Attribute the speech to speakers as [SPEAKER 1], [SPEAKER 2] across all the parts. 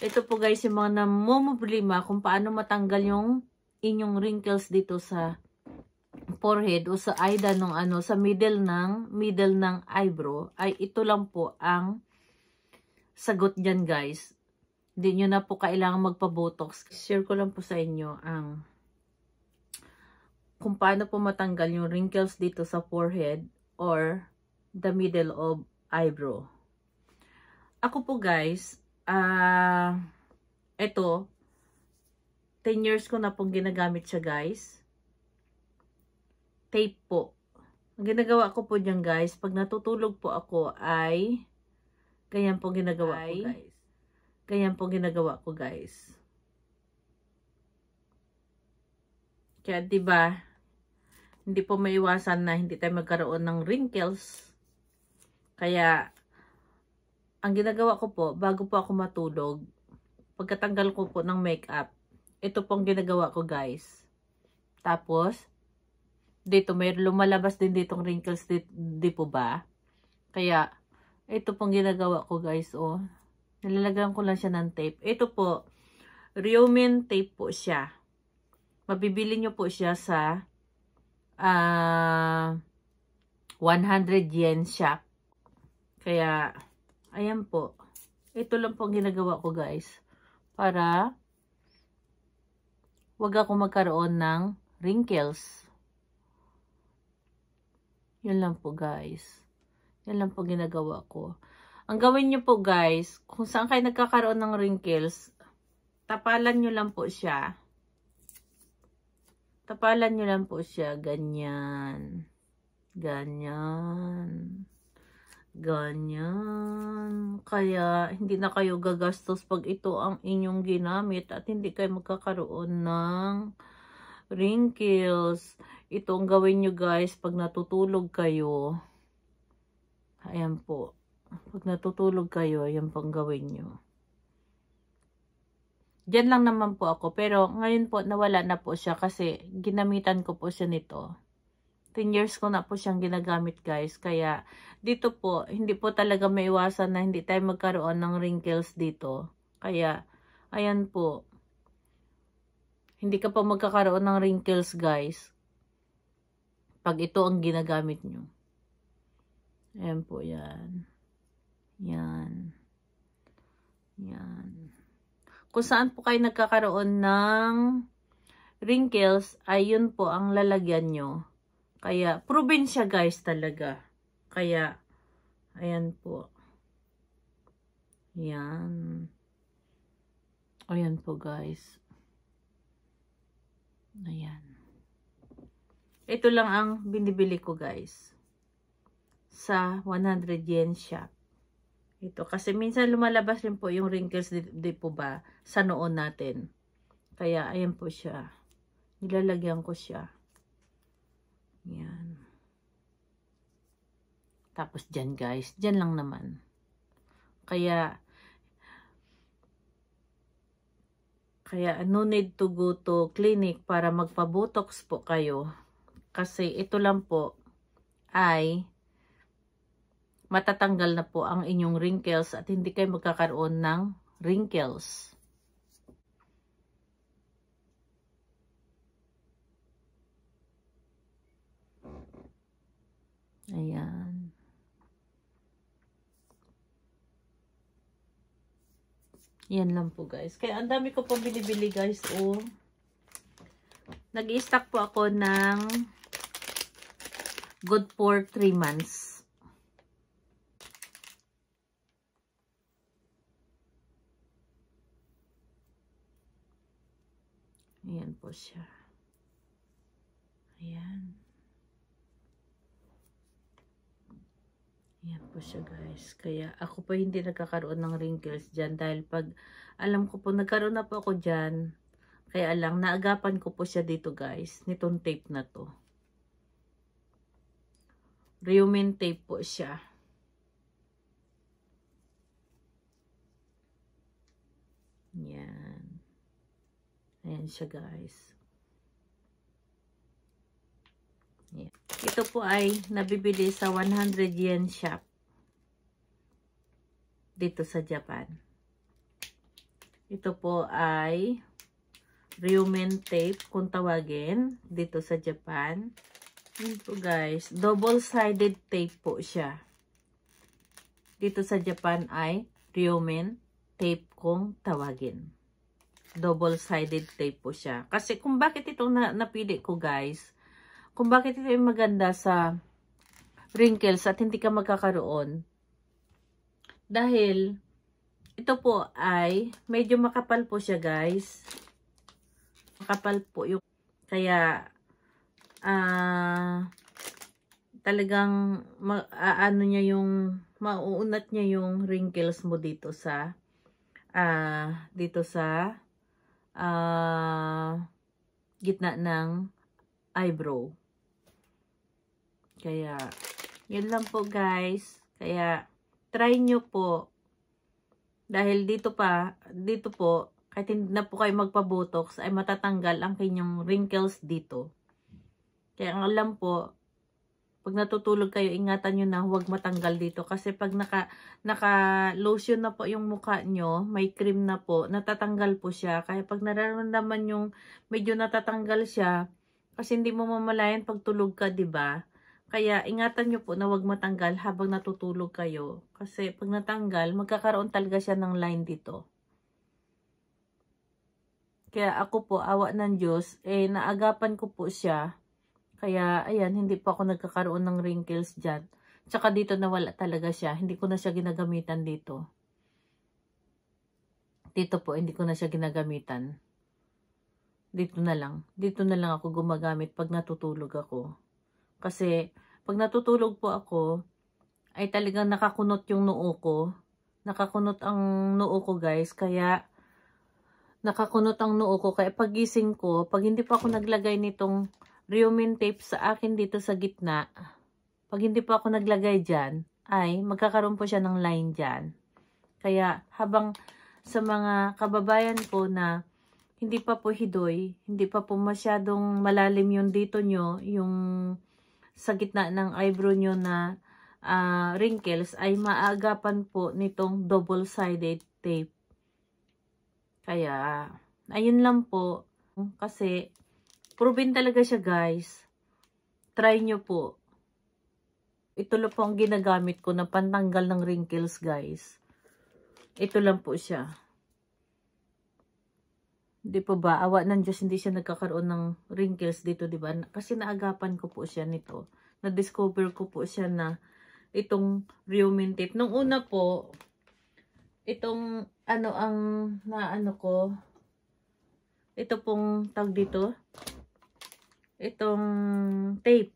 [SPEAKER 1] Ito po guys, yung mga namumblema kung paano matanggal yung inyong wrinkles dito sa forehead o sa ida nung ano, sa middle ng eyebrow, ay ito lang po ang sagot dyan guys. Hindi nyo na po kailangan magpa-botox. Share ko lang po sa inyo ang kung paano po matanggal yung wrinkles dito sa forehead or the middle of eyebrow. Ako po guys, ito, 10 years ko na pong ginagamit siya guys. Tape po. Ang ginagawa ko po dyan guys, pag natutulog po ako ay, ganyan po ginagawa ko guys. Ganyan po ginagawa ko guys. Kaya diba, hindi po maiwasan na hindi tayo magkaroon ng wrinkles. Kaya, ang ginagawa ko po, bago po ako matulog, pagkatanggal ko po ng makeup, ito pong ginagawa ko guys. Tapos, dito may lumalabas din ditong wrinkles, di po ba? Kaya, ito pong ginagawa ko guys, oh. Nilalagyan ko lang siya ng tape. Ito po, Ryomen tape po siya. Mabibili nyo po siya sa 100 yen shop. Kaya, ayan po. Ito lang po ang ginagawa ko guys. Para wag ako magkaroon ng wrinkles. Yan lang po guys. Yan lang po ginagawa ko. Ang gawin nyo po guys, kung saan kayo nagkakaroon ng wrinkles, tapalan nyo lang po siya. Tapalan nyo lang po siya. Ganyan. Ganyan. Ganyan. Kaya, hindi na kayo gagastos pag ito ang inyong ginamit at hindi kayo magkakaroon ng wrinkles. Ito ang gawin nyo guys pag natutulog kayo. Ayan po. Pag natutulog kayo, ayan pang gawin nyo. Diyan lang naman po ako. Pero ngayon po, nawala na po siya kasi ginamitan ko po siya nito. 10 years ko na po siyang ginagamit guys. Kaya dito po, hindi po talaga maiwasan na hindi tayo magkaroon ng wrinkles dito. Kaya, ayan po. Hindi ka pa magkakaroon ng wrinkles guys. Pag ito ang ginagamit nyo. Ayan po yan. Yan. Yan. Kung saan po kayo nagkakaroon ng wrinkles, ay yun po ang lalagyan nyo. Kaya, proven siya guys talaga. Kaya, ayan po. Yan. Ayan po guys. Ayan. Ito lang ang binibili ko guys. Sa 100 yen shop. Ito. Kasi minsan lumalabas rin po yung wrinkles di po ba sa noon natin. Kaya ayan po siya. Nilalagyan ko siya. Yan. Tapos dyan guys. Dyan lang naman. Kaya no need to go to clinic para magpa-botox po kayo. Kasi ito lang po ay matatanggal na po ang inyong wrinkles at hindi kayo magkakaroon ng wrinkles. Ayan. Yan lang po guys. Kaya ang dami ko po binibili guys. Oh. Nag-i-stock po ako ng good for 3 months. Ayan po siya. Ayan. Ayan po siya guys. Kaya ako pa hindi nagkakaroon ng wrinkles dyan. Dahil pag alam ko po nagkaroon na po ako dyan. Kaya lang naagapan ko po siya dito guys. Nitong tape na to. Ryomen tape po siya. Ayan. Ayan siya guys. Ayan. Ito po ay nabibili sa 100 yen shop. Dito sa Japan. Ito po ay Ryomen tape kung tawagin dito sa Japan. Ito guys, double-sided tape po siya. Dito sa Japan ay Ryomen tape kung tawagin. Double-sided tape po siya. Kasi kung bakit ito napili ko guys, kung bakit ito yung maganda sa wrinkles at hindi ka magkakaroon. Dahil ito po ay medyo makapal po siya guys. Makapal po yung kaya talagang ano niya yung mauunat niya yung wrinkles mo dito sa gitna ng eyebrow. Kaya yun lang po guys. Kaya try nyo po. Dahil dito po kahit hindi na po kayo magpa-botox ay matatanggal ang kanyang wrinkles dito. Kaya ang alam po, pag natutulog kayo, ingatan nyo na huwag matanggal dito. Kasi pag naka-lotion na po yung mukha nyo, may cream na po, natatanggal po siya. Kaya pag nararamdaman yung medyo natatanggal siya, kasi hindi mo mamalayan pag tulog ka, diba? Kaya ingatan nyo po na huwag matanggal habang natutulog kayo. Kasi pag natanggal, magkakaroon talaga siya ng line dito. Kaya ako po, awa ng Diyos, naagapan ko po siya. Kaya, ayan, hindi po ako nagkakaroon ng wrinkles dyan. Tsaka dito nawala talaga siya. Hindi ko na siya ginagamitan dito. Dito po, hindi ko na siya ginagamitan. Dito na lang. Dito na lang ako gumagamit pag natutulog ako. Kasi, pag natutulog po ako, ay talagang nakakunot yung noo ko. Nakakunot ang noo ko, guys. Kaya, nakakunot ang noo ko. Kaya pagising ko, pag hindi pa ako naglagay nitong Ryomen tape sa akin dito sa gitna, pag hindi pa ako naglagay dyan, ay magkakaroon po siya ng line dyan. Kaya habang sa mga kababayan ko na hindi pa po hidoy, hindi pa po masyadong malalim yung dito nyo, yung sa gitna ng eyebrow nyo na wrinkles, ay maagapan po nitong double-sided tape. Kaya, ayun lang po. Kasi, proven talaga siya guys. Try nyo po. Ito lang po ang ginagamit ko na pantanggal ng wrinkles guys. Ito lang po siya. Hindi po ba? Awa ng Diyos, hindi siya nagkakaroon ng wrinkles dito, diba? Kasi naagapan ko po siya nito. Na-discover ko po siya na itong Ryomen tape. Nung una po, itong ito pong tawag dito. Itong tape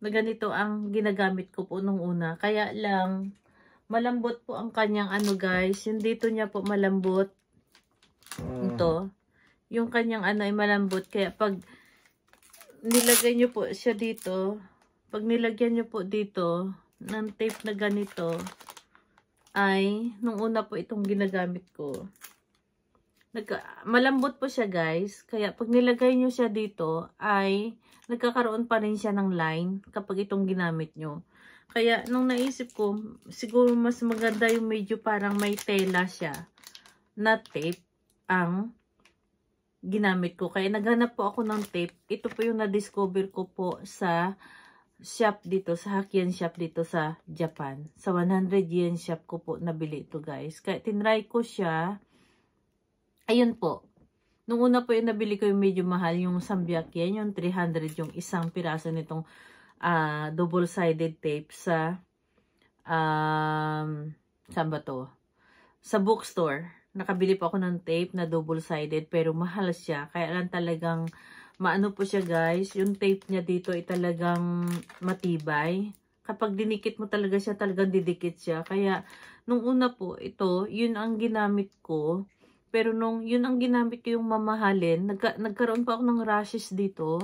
[SPEAKER 1] na ganito ang ginagamit ko po nung una. Kaya lang, malambot po ang kanyang guys. Yung dito niya po malambot. Ito. Yung kanyang ay malambot. Kaya pag nilagay nyo po siya dito, pag nilagyan nyo po dito ng tape na ganito, ay, nung una po itong ginagamit ko. Malambot po siya guys. Kaya pag nilagay nyo siya dito ay nagkakaroon pa rin siya ng line kapag itong ginamit nyo. Kaya nung naisip ko, siguro mas maganda yung medyo parang may tela siya na tape ang ginamit ko. Kaya naghanap po ako ng tape. Ito po yung na-discover ko po sa shop dito, sa Hakien shop dito sa Japan. Sa 100 yen shop ko po nabili ito guys. Kaya tinry ko siya. Ayun po. Nung una po yung nabili ko yung medyo mahal, yung Sambiak yen, yung 300 yung isang piraso nitong double-sided tape sa saan ba to? Sa bookstore. Nakabili po ako ng tape na double-sided pero mahal siya. Kaya lang talagang maano po siya guys. Yung tape niya dito ay talagang matibay. Kapag dinikit mo talaga siya, talagang didikit siya. Kaya nung una po, ito, yun ang ginamit ko. Pero nung yun ang ginamit ko yung mamahalin, nagkaroon pa ako ng rashes dito.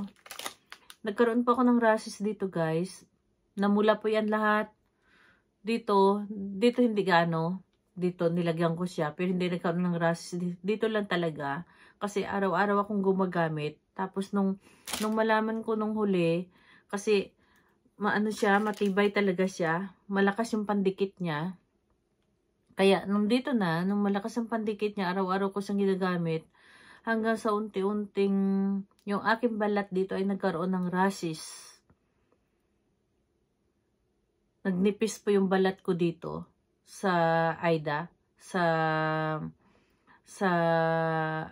[SPEAKER 1] Nagkaroon pa ako ng rashes dito guys. Namula po yan lahat. Dito hindi gaano. Dito nilagyan ko siya. Pero hindi nagkaroon ng rashes. Dito lang talaga. Kasi araw-araw akong gumagamit. Tapos nung malaman ko nung huli, kasi maano siya, matibay talaga siya. Malakas yung pandikit niya. Kaya nung dito na, nung malakas ang pandikit niya, araw-araw ko siyang ginagamit, hanggang sa unti-unting yung aking balat dito ay nagkaroon ng rashes. Nagnipis po yung balat ko dito sa Aida, sa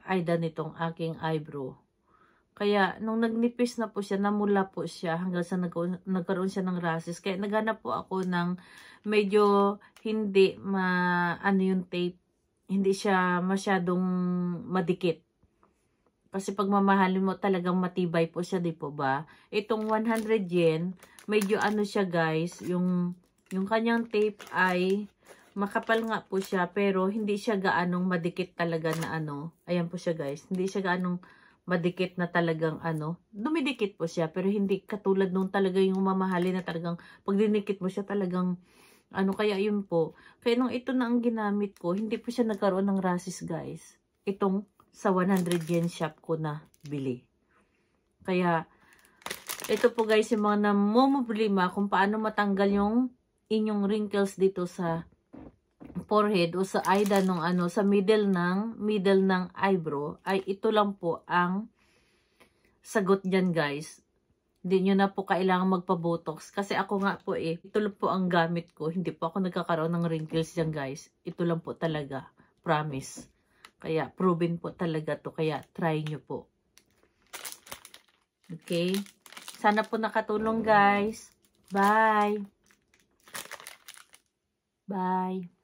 [SPEAKER 1] Aida nitong aking eyebrow. Kaya nung nagnipis na po siya, namula po siya hanggang sa nagkaroon siya ng rashes. Kaya naghanap po ako ng medyo hindi ano yung tape, hindi siya masyadong madikit. Kasi pag mamahalin mo talagang matibay po siya, di po ba? Itong 100 yen, medyo ano siya guys, yung kanyang tape ay makapal nga po siya, pero hindi siya gaanong madikit talaga na ano. Ayan po siya guys, hindi siya gaanong madikit na talagang ano. Dumidikit po siya, pero hindi katulad nung talaga yung mamahalin na talagang pag dinikit mo siya talagang ano. Kaya yun po. Kaya nung ito na ang ginamit ko, hindi po siya nagkaroon ng rashes guys. Itong sa 100 yen shop ko na bili. Kaya ito po guys yung mga namumblema kung paano matanggal yung inyong wrinkles dito sa forehead o sa Aida nung ano, sa middle ng eyebrow, ay ito lang po ang sagot dyan guys. Hindi nyo na po kailangan magpa-botox. Kasi ako nga po ito lang po ang gamit ko. Hindi po ako nagkakaroon ng wrinkles dyan guys. Ito lang po talaga. Promise. Kaya proven po talaga to. Kaya try nyo po. Okay? Sana po nakatulong guys. Bye! Bye!